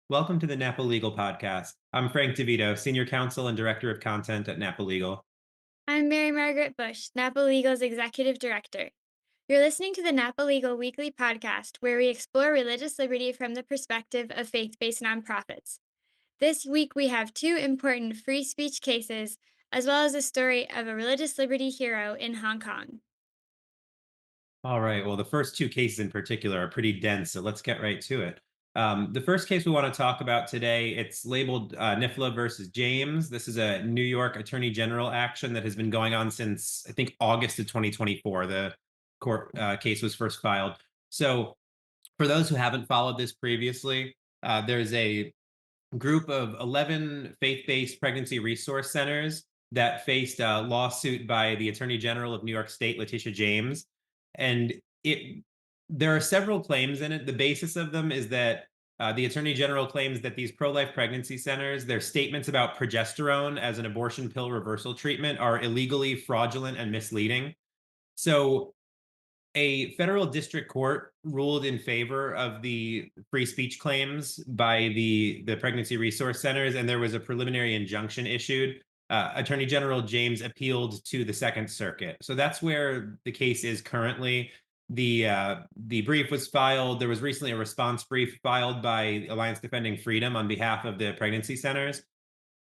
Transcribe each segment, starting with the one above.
Welcome to the Napa Legal Podcast. I'm Frank DeVito, Senior Counsel and Director of Content at Napa Legal. I'm Mary Margaret Bush, Napa Legal's Executive Director. You're listening to the Napa Legal Weekly Podcast, where we explore religious liberty from the perspective of faith based nonprofits. This week, we have two important free speech cases, as well as a story of a religious liberty hero in Hong Kong. All right. Well, the first two cases in particular are pretty dense, so let's get right to it. The first case we want to talk about today, it's labeled NIFLA versus James. This is a New York Attorney General action that has been going on since, I think, August of 2024. The court case was first filed. So for those who haven't followed this previously, there's a group of 11 faith-based pregnancy resource centers that faced a lawsuit by the Attorney General of New York State, Letitia James. And there are several claims in it. The basis of them is that the Attorney General claims that these pro-life pregnancy centers, their statements about progesterone as an abortion pill reversal treatment are illegally fraudulent and misleading. So a federal district court ruled in favor of the free speech claims by the pregnancy resource centers, and there was a preliminary injunction issued. Attorney General James appealed to the Second Circuit. So that's where the case is currently. The brief was filed. There was recently a response brief filed by Alliance Defending Freedom on behalf of the pregnancy centers.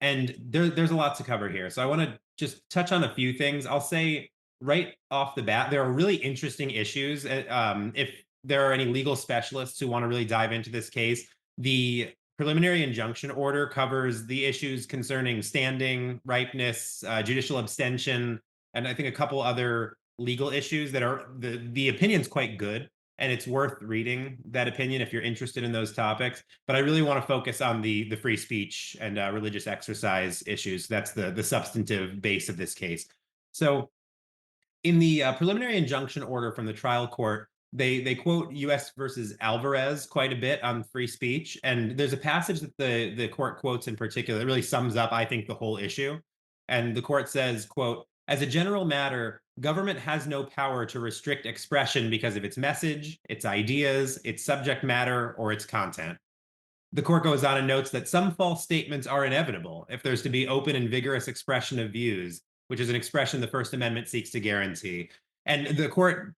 And there's a lot to cover here. So I want to just touch on a few things. I'll say right off the bat, there are really interesting issues. If there are any legal specialists who want to really dive into this case, the preliminary injunction order covers the issues concerning standing, ripeness, judicial abstention, and I think a couple other legal issues that are the opinion's quite good. And it's worth reading that opinion if you're interested in those topics. But I really want to focus on the free speech and religious exercise issues. That's the substantive base of this case. So in the preliminary injunction order from the trial court, they quote U.S. versus Alvarez quite a bit on free speech, and there's a passage that the court quotes in particular that really sums up, I think, the whole issue. And the court says, "quote As a general matter, government has no power to restrict expression because of its message, its ideas, its subject matter, or its content." The court goes on and notes that some false statements are inevitable if there's to be open and vigorous expression of views, which is an expression the First Amendment seeks to guarantee. And the court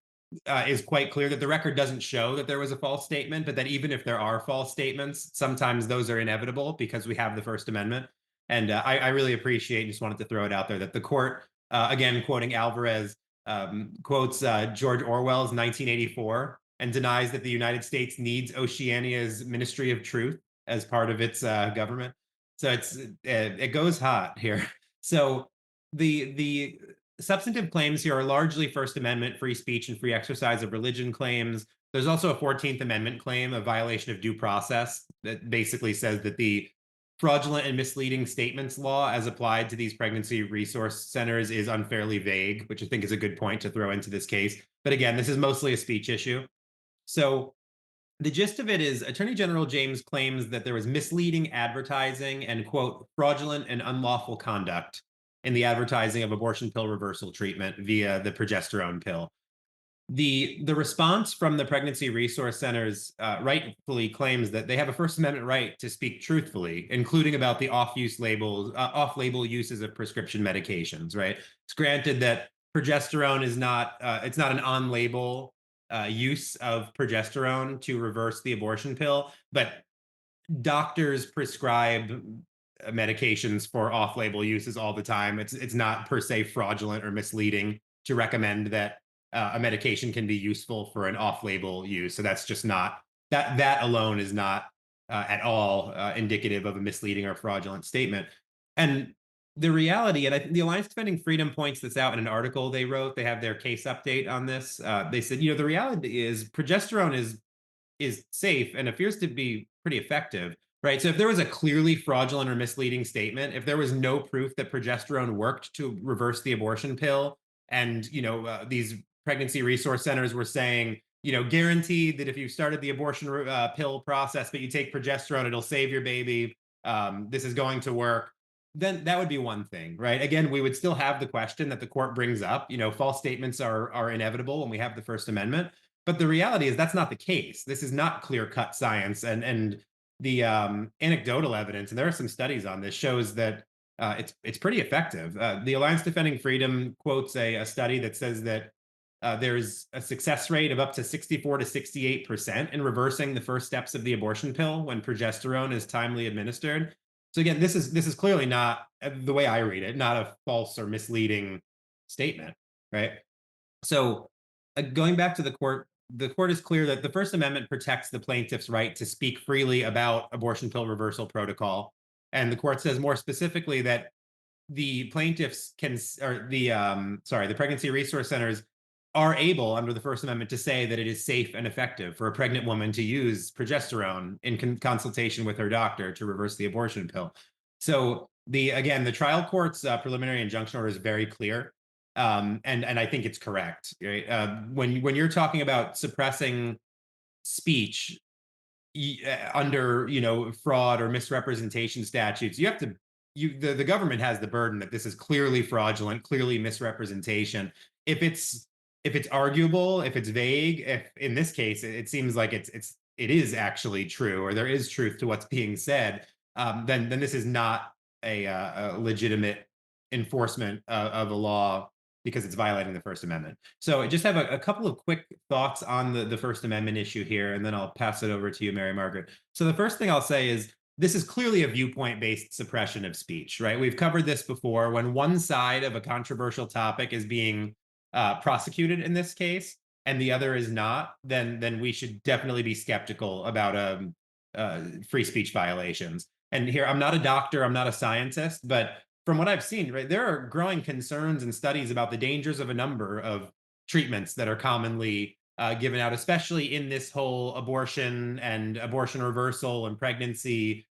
is quite clear that the record doesn't show that there was a false statement, but that even if there are false statements, sometimes those are inevitable because we have the First Amendment. And I really appreciate, just wanted to throw it out there, that the court, again, quoting Alvarez, quotes George Orwell's 1984 and denies that the United States needs Oceania's Ministry of Truth as part of its government. So it goes hot here. So the substantive claims here are largely First Amendment free speech and free exercise of religion claims. There's also a 14th Amendment claim of violation of due process that basically says that the fraudulent and misleading statements law as applied to these pregnancy resource centers is unfairly vague, which I think is a good point to throw into this case. But again, this is mostly a speech issue. So the gist of it is Attorney General James claims that there was misleading advertising and, quote, fraudulent and unlawful conduct in the advertising of abortion pill reversal treatment via the progesterone pill. The response from the pregnancy resource centers rightfully claims that they have a First Amendment right to speak truthfully, including about the off-label uses of prescription medications. Right? It's granted that progesterone is not it's not an on-label use of progesterone to reverse the abortion pill, but doctors prescribe medications for off-label uses all the time. It's not per se fraudulent or misleading to recommend that a medication can be useful for an off-label use. So that's just not that alone is not at all indicative of a misleading or fraudulent statement. And the reality, and I think the Alliance Defending Freedom points this out in an article they wrote. They have their case update on this. They said, the reality is progesterone is safe and appears to be pretty effective, right? So if there was a clearly fraudulent or misleading statement, if there was no proof that progesterone worked to reverse the abortion pill, and these pregnancy resource centers were saying, guaranteed that if you started the abortion pill process, but you take progesterone, it'll save your baby. This is going to work. Then that would be one thing, right? Again, we would still have the question that the court brings up. False statements are inevitable when we have the First Amendment. But the reality is that's not the case. This is not clear-cut science, and the anecdotal evidence, and there are some studies on this, shows that it's pretty effective. The Alliance Defending Freedom quotes a study that says that there's a success rate of up to 64 to 68% in reversing the first steps of the abortion pill when progesterone is timely administered. So again, this is clearly not, the way I read it, not a false or misleading statement, right? So, going back to the court is clear that the First Amendment protects the plaintiff's right to speak freely about abortion pill reversal protocol. And the court says more specifically that the plaintiffs can, or the pregnancy resource centers are able under the First Amendment to say that it is safe and effective for a pregnant woman to use progesterone in consultation with her doctor to reverse the abortion pill. So the trial court's preliminary injunction order is very clear, and I think it's correct. Right? When you're talking about suppressing speech under fraud or misrepresentation statutes, you have to the government has the burden that this is clearly fraudulent, clearly misrepresentation. If it's arguable, if it's vague, if in this case it seems like it is actually true, or there is truth to what's being said, then this is not a legitimate enforcement of a law because it's violating the First Amendment. So I just have a couple of quick thoughts on the First Amendment issue here, and then I'll pass it over to you, Mary Margaret. So the first thing I'll say is this is clearly a viewpoint-based suppression of speech, right? We've covered this before. When one side of a controversial topic is being prosecuted in this case, and the other is not, then we should definitely be skeptical about free speech violations. And here, I'm not a doctor, I'm not a scientist, but from what I've seen, right, there are growing concerns and studies about the dangers of a number of treatments that are commonly given out, especially in this whole abortion and abortion reversal and pregnancy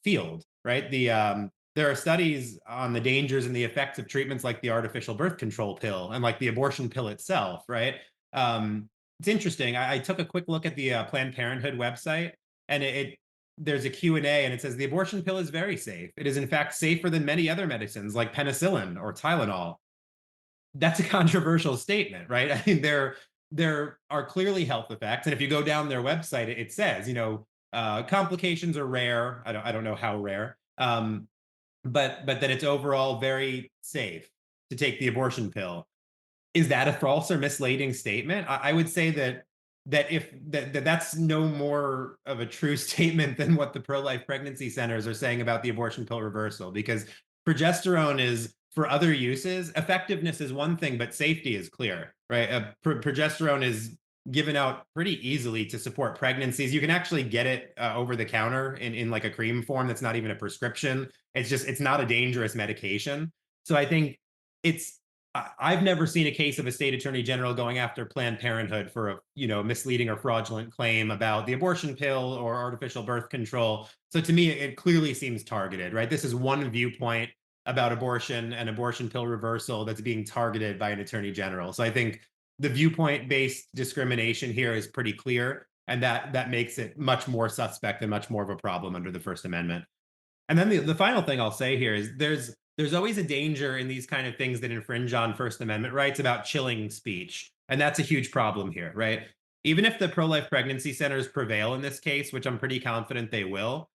field, right? There are studies on the dangers and the effects of treatments like the artificial birth control pill and like the abortion pill itself, right? It's interesting. I took a quick look at the Planned Parenthood website, and there's a Q&A, and it says the abortion pill is very safe. It is in fact safer than many other medicines like penicillin or Tylenol. That's a controversial statement, right? I mean, there are clearly health effects, and if you go down their website, it says, complications are rare. I don't know how rare, but that it's overall very safe to take the abortion pill. Is that a false or misleading statement? I would say that's no more of a true statement than what the pro-life pregnancy centers are saying about the abortion pill reversal, because progesterone is for other uses. Effectiveness is one thing, but safety is clear, right? Progesterone is given out pretty easily to support pregnancies. You can actually get it over the counter in like a cream form that's not even a prescription. It's not a dangerous medication. So I think it's I've never seen a case of a state attorney general going after Planned Parenthood for a misleading or fraudulent claim about the abortion pill or artificial birth control. So to me, it clearly seems targeted, right? This is one viewpoint about abortion and abortion pill reversal that's being targeted by an attorney general. So I think the viewpoint-based discrimination here is pretty clear, and that makes it much more suspect and much more of a problem under the First Amendment. And then the final thing I'll say here is there's always a danger in these kind of things that infringe on First Amendment rights about chilling speech. And that's a huge problem here, right? Even if the pro-life pregnancy centers prevail in this case, which I'm pretty confident they will,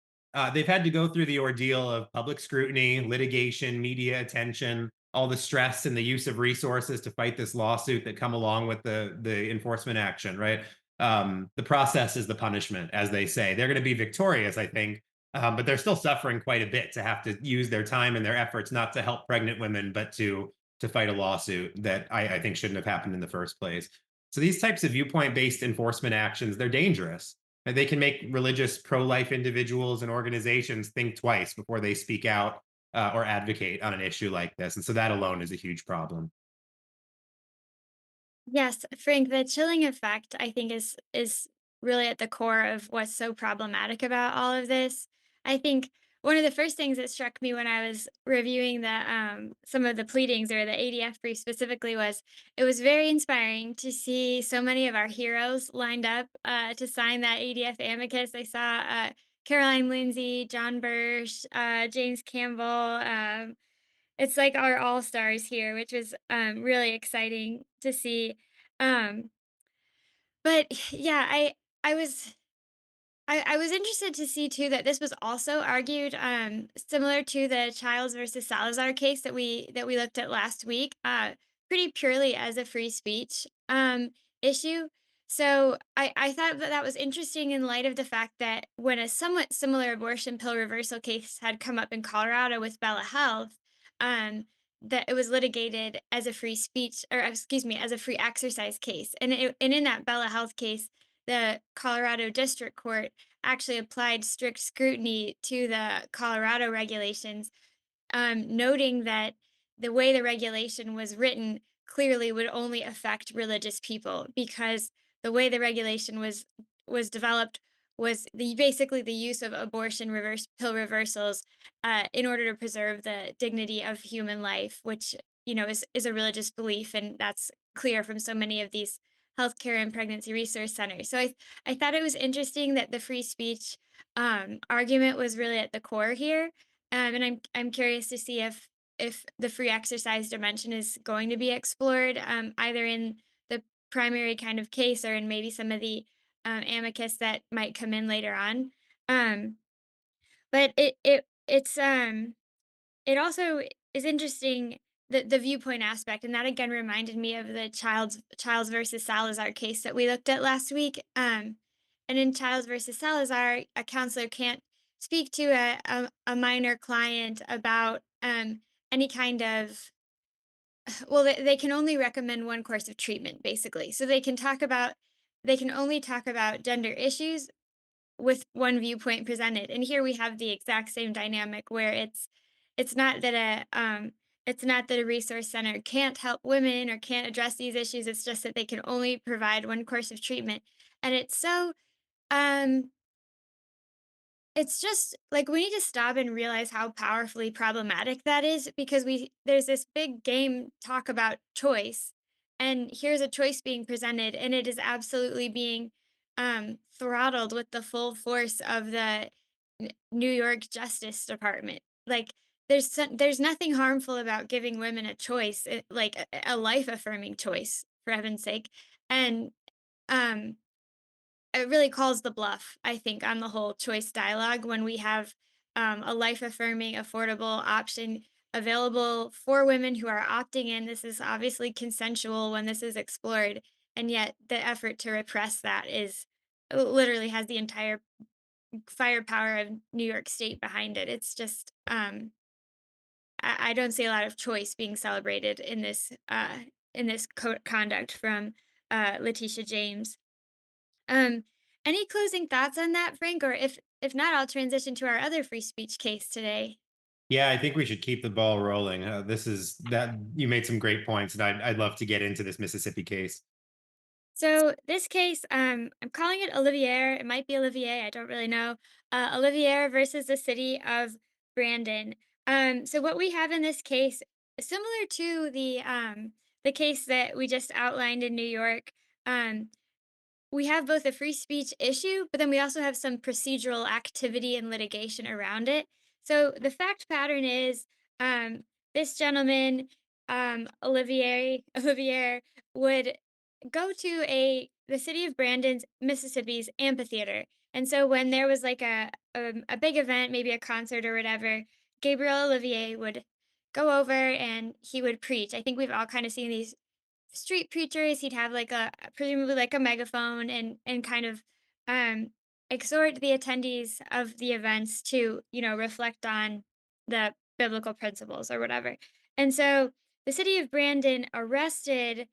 they've had to go through the ordeal of public scrutiny, litigation, media attention, all the stress and the use of resources to fight this lawsuit that come along with the enforcement action, right? The process is the punishment, as they say. They're going to be victorious, I think, but they're still suffering quite a bit to have to use their time and their efforts not to help pregnant women, but to fight a lawsuit that I think shouldn't have happened in the first place. So these types of viewpoint-based enforcement actions, they're dangerous. And they can make religious pro-life individuals and organizations think twice before they speak out or advocate on an issue like this. And so that alone is a huge problem. Yes, Frank, the chilling effect I think is really at the core of what's so problematic about all of this. I think one of the first things that struck me when I was reviewing the some of the pleadings or the ADF brief specifically was it was very inspiring to see so many of our heroes lined up to sign that ADF amicus. I saw Caroline Lindsay, John Birch, James Campbell. It's like our all-stars here, which was, really exciting to see. Um, but yeah, I was I was interested to see too that this was also argued, similar to the Childs versus Salazar case that we looked at last week, pretty purely as a free speech issue. So I thought that that was interesting in light of the fact that when a somewhat similar abortion pill reversal case had come up in Colorado with Bella Health, um, that it was litigated as a free speech, or excuse me, as a free exercise case, and in that Bella Health case, the Colorado District Court actually applied strict scrutiny to the Colorado regulations, noting that the way the regulation was written clearly would only affect religious people because the way the regulation was developed was basically the use of abortion reverse pill reversals in order to preserve the dignity of human life, which is a religious belief, and that's clear from so many of these healthcare and pregnancy resource centers. So I thought it was interesting that the free speech argument was really at the core here, and I'm curious to see if the free exercise dimension is going to be explored, either in the primary kind of case or in maybe some of the amicus that might come in later on. Um, but it also is interesting, the viewpoint aspect, and that again reminded me of the Childs versus Salazar case that we looked at last week. And in Childs versus Salazar, a counselor can't speak to a minor client about any kind of, well, they can only recommend one course of treatment, basically. So they can only talk about gender issues with one viewpoint presented. And here we have the exact same dynamic where it's not that it's not that a resource center can't help women or can't address these issues. It's just that they can only provide one course of treatment. And um it's just like we need to stop and realize how powerfully problematic that is, because there's this big game talk about choice, and here's a choice being presented, and it is absolutely being throttled with the full force of the New York Justice Department. Like there's nothing harmful about giving women a choice, like a life affirming choice, for heaven's sake. And um it really calls the bluff, I think, on the whole choice dialogue when we have a life affirming, affordable option available for women who are opting in. This is obviously consensual when this is explored, and yet the effort to repress that is literally has the entire firepower of New York State behind it. It's just I don't see a lot of choice being celebrated in this conduct from Letitia James. Um, any closing thoughts on that, Frank? Or if not, I'll transition to our other free speech case today. Yeah, I think we should keep the ball rolling. This is that you made some great points, and I'd love to get into this Mississippi case. So this case, I'm calling it Olivier. It might be Olivier. I don't really know. Olivier versus the city of Brandon. So what we have in this case, similar to the case that we just outlined in New York, um, we have both a free speech issue, but then we also have some procedural activity and litigation around it. So the fact pattern is um, this gentleman, Olivier, would go to the city of Brandon's, Mississippi's amphitheater. And so when there was like a big event, maybe a concert or whatever, Gabriel Olivier would go over and he would preach. I think we've all kind of seen these street preachers. He'd have like a presumably like a megaphone, and kind of um exhort the attendees of the events to, reflect on the biblical principles or whatever. And so the city of Brandon arrested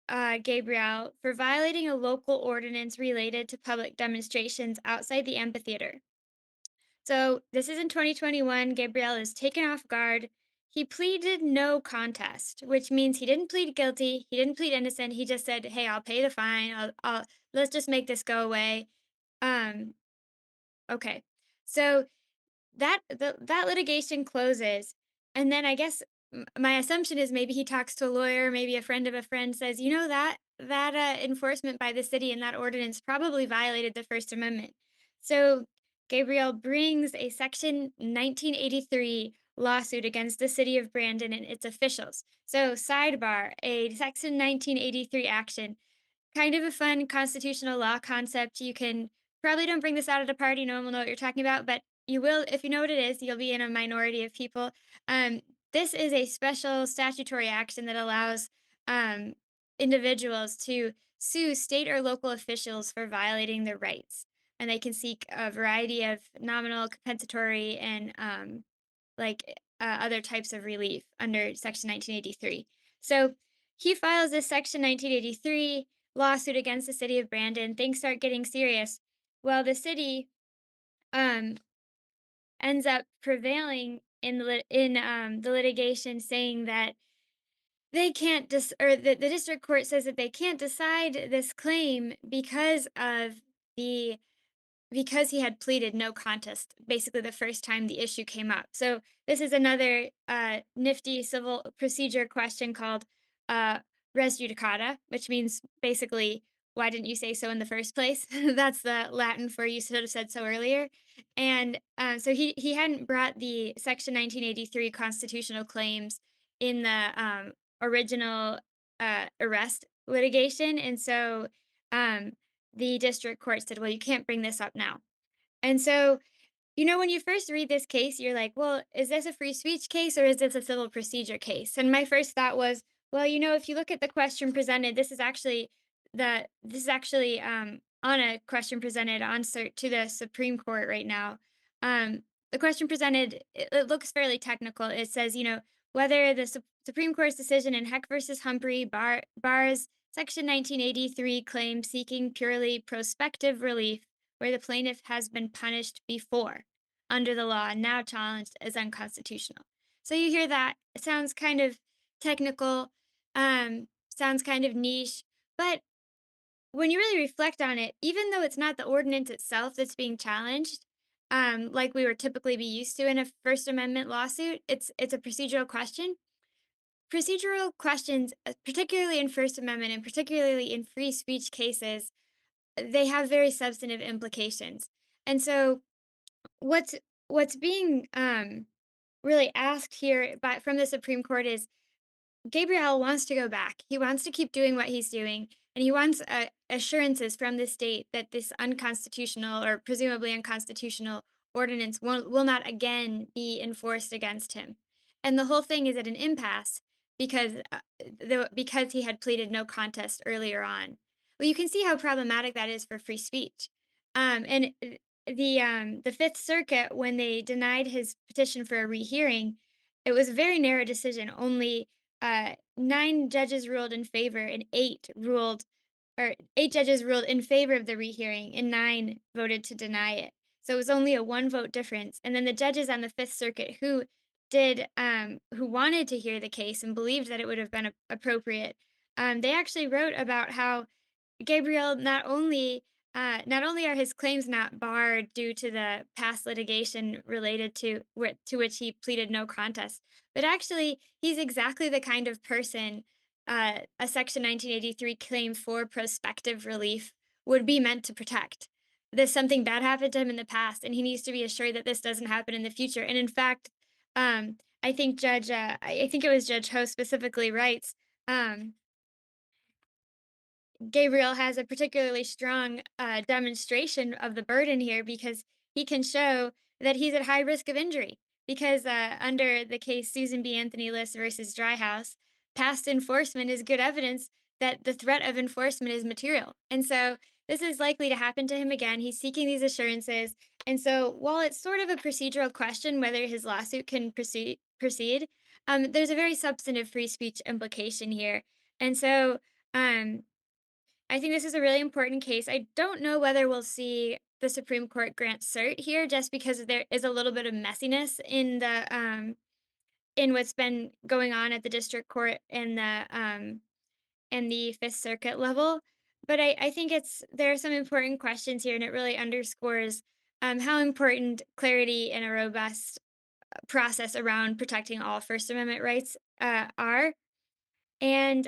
Gabriel for violating a local ordinance related to public demonstrations outside the amphitheater. So this is in 2021. Gabriel is taken off guard. He pleaded no contest, which means he didn't plead guilty. He didn't plead innocent. He just said, "Hey, I'll pay the fine. Let's just make this go away." Um, okay. So that litigation closes, and then I guess my assumption is maybe he talks to a lawyer, maybe a friend of a friend says, that enforcement by the city and that ordinance probably violated the First Amendment. So Gabriel brings a Section 1983 lawsuit against the city of Brandon and its officials. So sidebar, a Section 1983 action, kind of a fun constitutional law concept you can probably don't bring this out at a party. No one will know what you're talking about, but you will if you know what it is. You'll be in a minority of people. Um, this is a special statutory action that allows um, individuals to sue state or local officials for violating their rights, and they can seek a variety of nominal, compensatory, and other types of relief under Section 1983. So he files this Section 1983 lawsuit against the city of Brandon. Things start getting serious. Well, the city um, ends up prevailing in the litigation, saying that they can't or the district court says that they can't decide this claim the because he had pleaded no contest, basically the first time the issue came up. So this is another nifty civil procedure question called uh, res judicata, which means basically, why didn't you say so in the first place? That's the Latin for you should have said so earlier. And so he hadn't brought the Section 1983 constitutional claims in the original arrest litigation, and so um, the district court said, "Well, you can't bring this up now." And so, when you first read this case, you're like, "Well, is this a free speech case or is this a civil procedure case?" And my first thought was, "Well, if you look at the question presented, this is actually on a question presented on cert to the Supreme Court right now." Um, the question presented it looks fairly technical. It says, whether the Supreme Court's decision in Heck versus Humphrey bars Section 1983 claim seeking purely prospective relief where the plaintiff has been punished before under the law and now challenged as unconstitutional. So you hear that, it sounds kind of technical, sounds kind of niche, but when you really reflect on it, even though it's not the ordinance itself that's being challenged, like we would typically be used to in a First Amendment lawsuit, it's a procedural question. Procedural questions, particularly in First Amendment and particularly in free speech cases, they have very substantive implications. And so what's being really asked here from the Supreme Court is Gabriel wants to go back. He wants to keep doing what he's doing, and he wants assurances from the state that this unconstitutional or presumably unconstitutional ordinance will not again be enforced against him. And the whole thing is at an impasse because because he had pleaded no contest earlier on. Well, you can see how problematic that is for free speech. And the Fifth Circuit, when they denied his petition for a rehearing, it was a very narrow decision. Only 9 judges ruled in favor and 8 judges ruled in favor of the rehearing and 9 voted to deny it. So it was only a 1 vote difference. And then the judges on the Fifth Circuit who wanted to hear the case and believed that it would have been appropriate, they actually wrote about how Gabriel not only are his claims not barred due to the past litigation related to which he pleaded no contest, but actually he's exactly the kind of person a Section 1983 claim for prospective relief would be meant to protect. There's something bad happened to him in the past, and he needs to be assured that this doesn't happen in the future. And in fact, I think it was Judge Ho specifically writes. Um, Gabriel has a particularly strong demonstration of the burden here because he can show that he's at high risk of injury. Because under the case Susan B. Anthony List versus Dryhouse, past enforcement is good evidence that the threat of enforcement is material. And so this is likely to happen to him again. He's seeking these assurances. And so while it's sort of a procedural question whether his lawsuit can proceed, there's a very substantive free speech implication here. And so um, I think this is a really important case. I don't know whether we'll see the Supreme Court grant cert here just because there is a little bit of messiness in what's been going on at the district court and the Fifth Circuit level. But I think there are some important questions here, and it really underscores how important clarity and a robust process around protecting all First Amendment rights are. And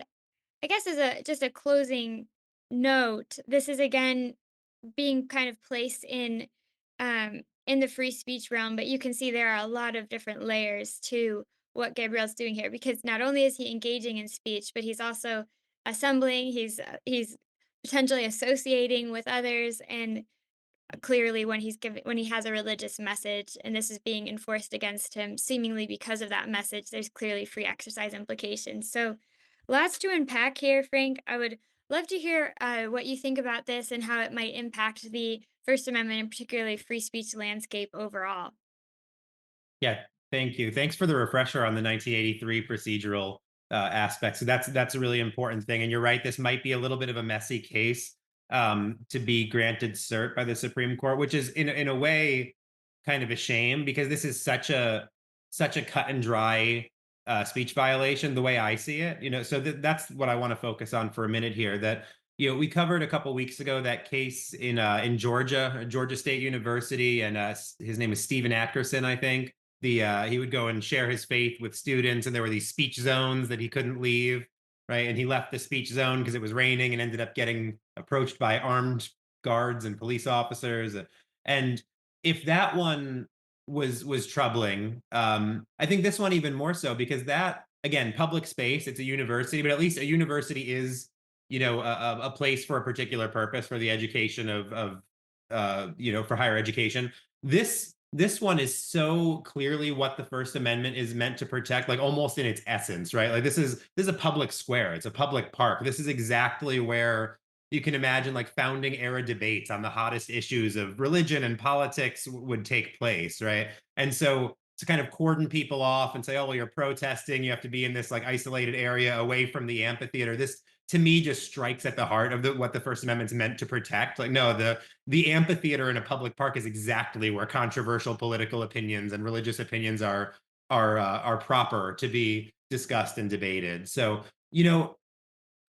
I guess as a just a closing note, this is again being kind of placed in the free speech realm, but you can see there are a lot of different layers to what Gabriel's doing here because not only is he engaging in speech, but he's also assembling, he's potentially associating with others and clearly when he has a religious message and this is being enforced against him seemingly because of that message, there's clearly free exercise implications. So lots to unpack here, Frank. I would love to hear what you think about this and how it might impact the First Amendment and particularly free speech landscape overall. Yeah, thank you. Thanks for the refresher on the 1983 procedural aspect. So that's a really important thing. And you're right, this might be a little bit of a messy case to be granted cert by the Supreme Court, which is in a way kind of a shame because this is such a cut and dry speech violation. The way I see it, so that's what I want to focus on for a minute here. That we covered a couple weeks ago that case in Georgia, Georgia State University, and his name is Stephen Atkerson, I think. He would go and share his faith with students, and there were these speech zones that he couldn't leave, right? And he left the speech zone because it was raining, and ended up getting approached by armed guards and police officers. And if that one was troubling, I think this one even more so because that again, public space. It's a university, but at least a university is a place for a particular purpose for the education of for higher education. This one is so clearly what the First Amendment is meant to protect, like almost in its essence, right? Like this is a public square, it's a public park. This is exactly where you can imagine like founding era debates on the hottest issues of religion and politics would take place, right? And so to kind of cordon people off and say, oh, well, you're protesting, you have to be in this like isolated area away from the amphitheater. This to me just strikes at the heart of what the First Amendment's meant to protect. Like, no, the amphitheater in a public park is exactly where controversial political opinions and religious opinions are proper to be discussed and debated. So,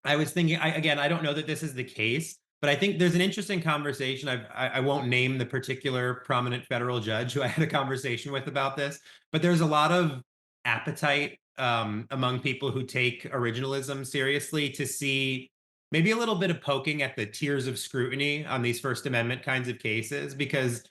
I was thinking, I don't know that this is the case, but I think there's an interesting conversation. I won't name the particular prominent federal judge who I had a conversation with about this, but there's a lot of appetite among people who take originalism seriously to see maybe a little bit of poking at the tiers of scrutiny on these First Amendment kinds of cases, because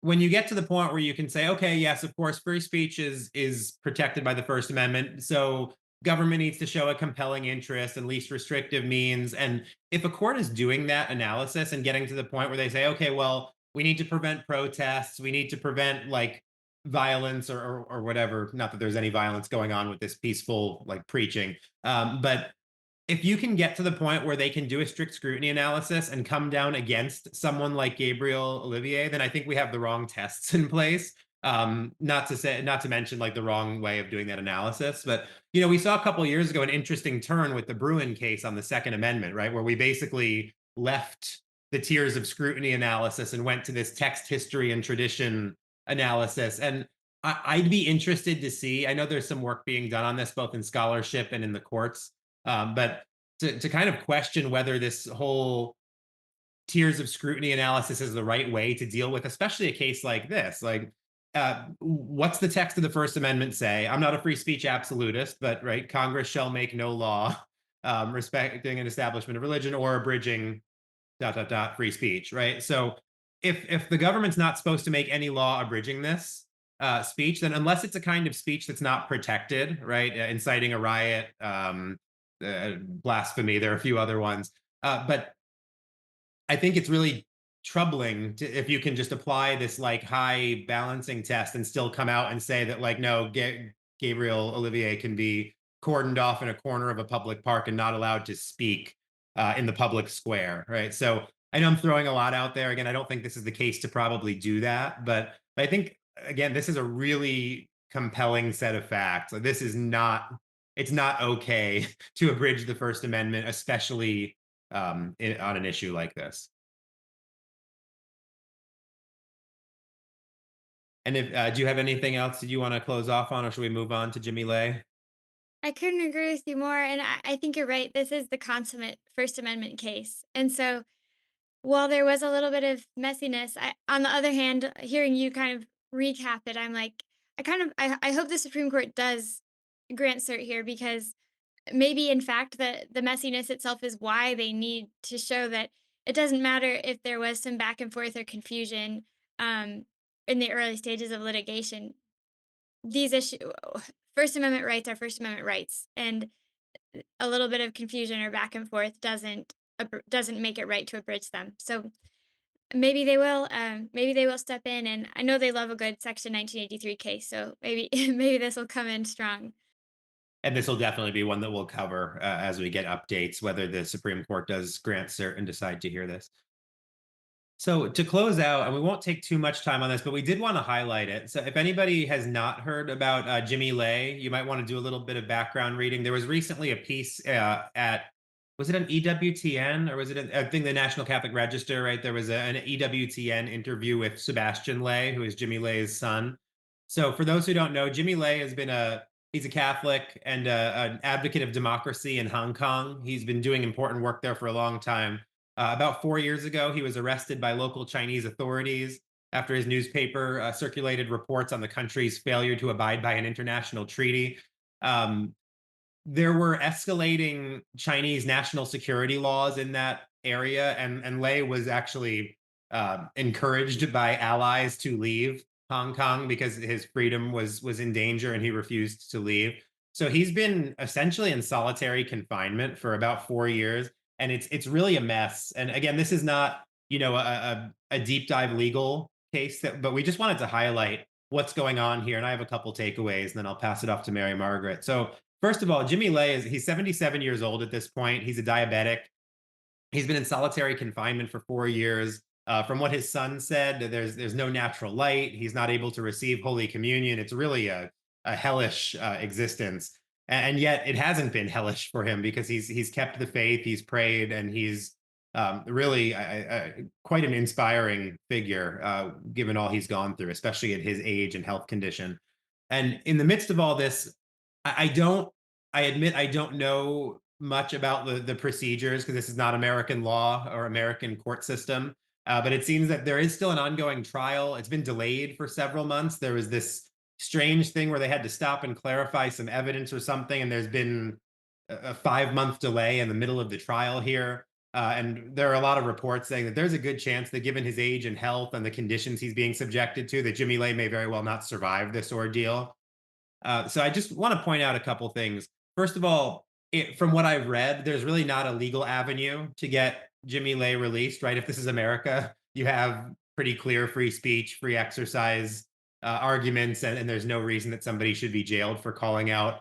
when you get to the point where you can say, okay, yes, of course, free speech is protected by the First Amendment, so government needs to show a compelling interest and least restrictive means. And if a court is doing that analysis and getting to the point where they say, okay, well, we need to prevent protests, we need to prevent like violence or whatever. Not that there's any violence going on with this peaceful like preaching, but if you can get to the point where they can do a strict scrutiny analysis and come down against someone like Gabriel Olivier, then I think we have the wrong tests in place. Not to mention like the wrong way of doing that analysis. But we saw a couple of years ago an interesting turn with the Bruin case on the Second Amendment, right, where we basically left the tiers of scrutiny analysis and went to this text history and tradition analysis. And I'd be interested to see. I know there's some work being done on this, both in scholarship and in the courts, but to kind of question whether this whole tiers of scrutiny analysis is the right way to deal with, especially a case like this. Like, what's the text of the First Amendment say? I'm not a free speech absolutist, but right, Congress shall make no law respecting an establishment of religion or abridging dot dot dot free speech, right? So if the government's not supposed to make any law abridging this speech, then unless it's a kind of speech that's not protected, right, inciting a riot, blasphemy, there are a few other ones, but I think it's really troubling if you can just apply this like high balancing test and still come out and say that like no, Gabriel Olivier can be cordoned off in a corner of a public park and not allowed to speak in the public square, right? So I know I'm throwing a lot out there. Again, I don't think this is the case to probably do that, but I think again this is a really compelling set of facts. Like, this is not it's not okay to abridge the First Amendment, especially on an issue like this. And if do you have anything else that you want to close off on, or should we move on to Jimmy Lai? I couldn't agree with you more. And I think you're right. This is the consummate First Amendment case. And so while there was a little bit of messiness, on the other hand, hearing you kind of recap it, I'm like, I hope the Supreme Court does grant cert here because maybe in fact the messiness itself is why they need to show that it doesn't matter if there was some back and forth or confusion um, in the early stages of litigation. These issue First Amendment rights are First Amendment rights, and a little bit of confusion or back and forth doesn't make it right to abridge them. So Maybe they will step in, and I know they love a good Section 1983 case, so maybe maybe this will come in strong. And this will definitely be one that we'll cover as we get updates, whether the Supreme Court does grant cert and decide to hear this. So to close out, and we won't take too much time on this, but we did want to highlight it. So if anybody has not heard about Jimmy Lai, you might want to do a little bit of background reading. There was recently a piece was it an EWTN or was it, I think the National Catholic Register, right? There was an EWTN interview with Sebastian Lai, who is Jimmy Lai's son. So for those who don't know, Jimmy Lai has been he's a Catholic and an advocate of democracy in Hong Kong. He's been doing important work there for a long time. About 4 years ago, he was arrested by local Chinese authorities after his newspaper circulated reports on the country's failure to abide by an international treaty. Um, there were escalating Chinese national security laws in that area, and Lei was actually encouraged by allies to leave Hong Kong because his freedom was in danger, and he refused to leave. So he's been essentially in solitary confinement for about 4 years, and it's really a mess. And again, this is not a deep dive legal case, but we just wanted to highlight what's going on here. And I have a couple takeaways, and then I'll pass it off to Mary Margaret. So first of all, Jimmy Lai he's 77 years old at this point. He's a diabetic. He's been in solitary confinement for 4 years. From what his son said, there's no natural light. He's not able to receive Holy Communion. It's really a hellish existence, and yet it hasn't been hellish for him because he's kept the faith. He's prayed, and he's really quite an inspiring figure, given all he's gone through, especially at his age and health condition. And in the midst of all this, I don't. I admit I don't know much about the procedures because this is not American law or American court system. But it seems that there is still an ongoing trial. It's been delayed for several months. There was this strange thing where they had to stop and clarify some evidence or something, and there's been a 5 month delay in the middle of the trial here. And there are a lot of reports saying that there's a good chance that, given his age and health and the conditions he's being subjected to, that Jimmy Lai may very well not survive this ordeal. So I just want to point out a couple things. First of all, from what I've read, there's really not a legal avenue to get Jimmy Lai released, right? If this is America, you have pretty clear free speech, free exercise arguments, and there's no reason that somebody should be jailed for calling out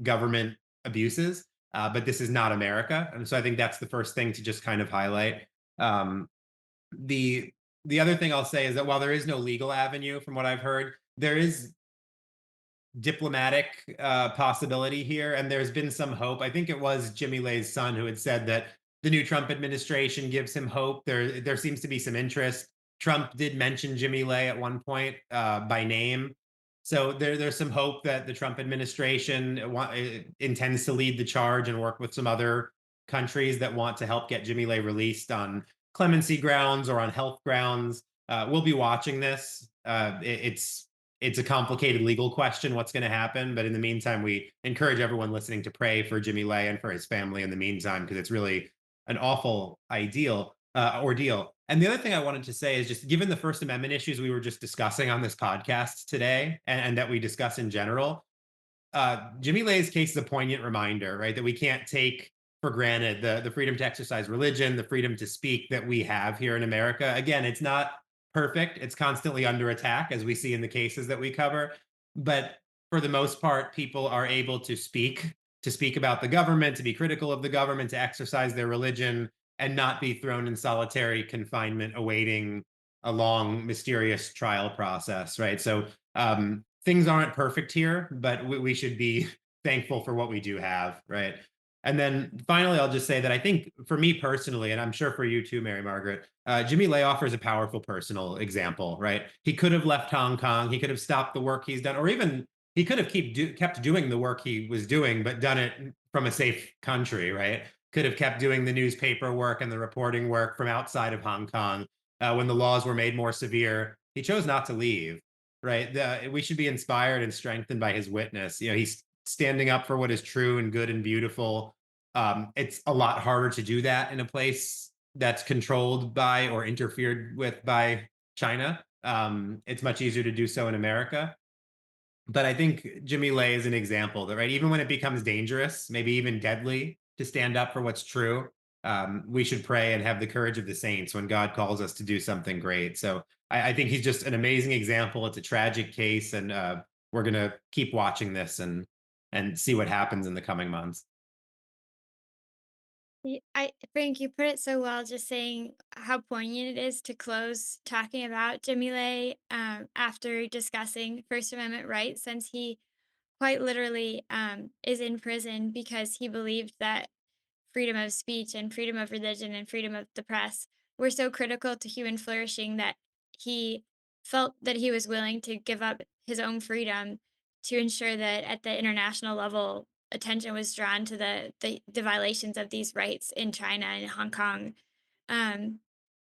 government abuses. But this is not America, and so I think that's the first thing to just kind of highlight. Um, the the other thing I'll say is that while there is no legal avenue, from what I've heard, there is diplomatic possibility here, and there's been some hope. I think it was Jimmy Lai's son who had said that the new Trump administration gives him hope. There seems to be some interest. Trump did mention Jimmy Lai at one point by name, so there's some hope that the Trump administration intends to lead the charge and work with some other countries that want to help get Jimmy Lai released on clemency grounds or on health grounds. We'll be watching this. It's a complicated legal question what's going to happen, but in the meantime, we encourage everyone listening to pray for Jimmy Lai and for his family in the meantime, because it's really an awful ordeal. And the other thing I wanted to say is, just given the First Amendment issues we were just discussing on this podcast today, and that we discuss in general, Jimmy Lai's case is a poignant reminder, right, that we can't take for granted the freedom to exercise religion, the freedom to speak that we have here in America. Again, it's not perfect. It's constantly under attack, as we see in the cases that we cover. But for the most part, people are able to speak about the government, to be critical of the government, to exercise their religion, and not be thrown in solitary confinement awaiting a long, mysterious trial process, right? So things aren't perfect here, but we should be thankful for what we do have, right? And then finally, I'll just say that I think for me personally, and I'm sure for you too, Mary Margaret, Jimmy Lai offers a powerful personal example, right? He could have left Hong Kong, he could have stopped the work he's done, or even he could have kept doing the work he was doing, but done it from a safe country, right? Could have kept doing the newspaper work and the reporting work from outside of Hong Kong when the laws were made more severe. He chose not to leave, right? We should be inspired and strengthened by his witness. He's standing up for what is true and good and beautiful. It's a lot harder to do that in a place that's controlled by or interfered with by China. It's much easier to do so in America. But I think Jimmy Lai is an example that, right, even when it becomes dangerous, maybe even deadly, to stand up for what's true, we should pray and have the courage of the saints when God calls us to do something great. So I think he's just an amazing example. It's a tragic case, and we're gonna keep watching this and see what happens in the coming months. I think you put it so well, just saying how poignant it is to close talking about Jimmy Lai after discussing First Amendment rights, since he quite literally is in prison because he believed that freedom of speech and freedom of religion and freedom of the press were so critical to human flourishing that he felt that he was willing to give up his own freedom to ensure that at the international level attention was drawn to the violations of these rights in China and Hong Kong. Um,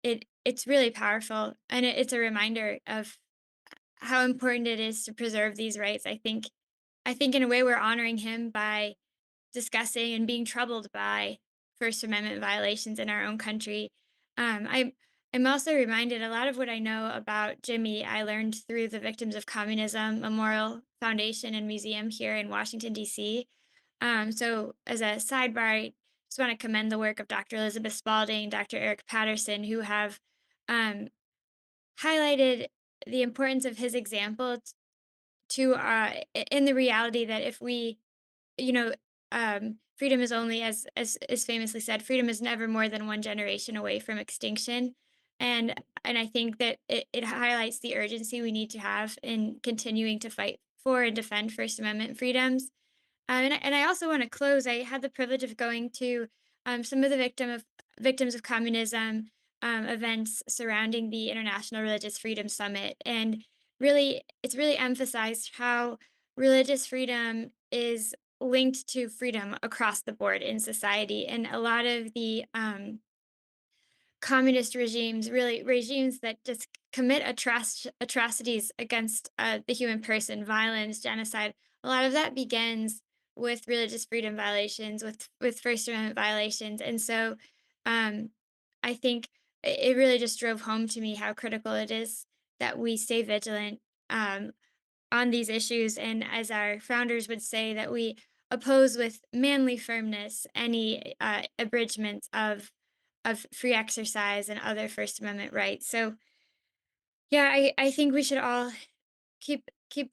it's really powerful, and it's a reminder of how important it is to preserve these rights. I think in a way we're honoring him by discussing and being troubled by First Amendment violations in our own country. I'm also reminded a lot of what I know about Jimmy, I learned through the Victims of Communism Memorial Foundation and Museum here in Washington, D.C. So, as a sidebar, I just want to commend the work of Dr. Elizabeth Spalding, Dr. Eric Patterson, who have um, highlighted the importance of his example to in the reality that if we you know, freedom is only as famously said, freedom is never more than one generation away from extinction. And I think that it highlights the urgency we need to have in continuing to fight for and defend First Amendment freedoms. And I also want to close. I had the privilege of going to some of the victims of communism events surrounding the International Religious Freedom Summit, and really, it's really emphasized how religious freedom is linked to freedom across the board in society, and a lot of the communist regimes, really regimes that just commit atrocities against the human person, violence, genocide. A lot of that begins with religious freedom violations, with First Amendment violations, and so um, I think it really just drove home to me how critical it is that we stay vigilant um, on these issues, and as our founders would say, that we oppose with manly firmness any abridgments of free exercise and other First Amendment rights. So yeah, I think we should all keep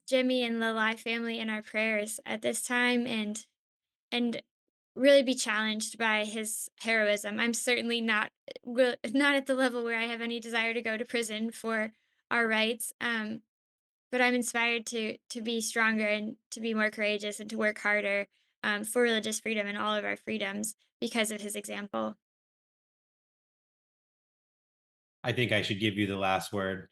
Jimmy and the Lai family in our prayers at this time, and really be challenged by his heroism. I'm certainly not at the level where I have any desire to go to prison for our rights. But I'm inspired to be stronger and to be more courageous and to work harder for religious freedom and all of our freedoms because of his example. I think I should give you the last word.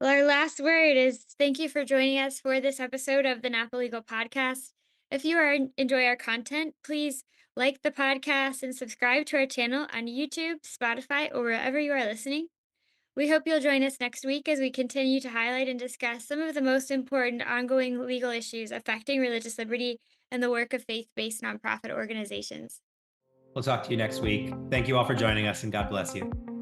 Well, our last word is thank you for joining us for this episode of the Napa Legal Podcast. If you enjoy our content, please like the podcast and subscribe to our channel on YouTube, Spotify, or wherever you are listening. We hope you'll join us next week as we continue to highlight and discuss some of the most important ongoing legal issues affecting religious liberty and the work of faith based nonprofit organizations. We'll talk to you next week. Thank you all for joining us, and God bless you.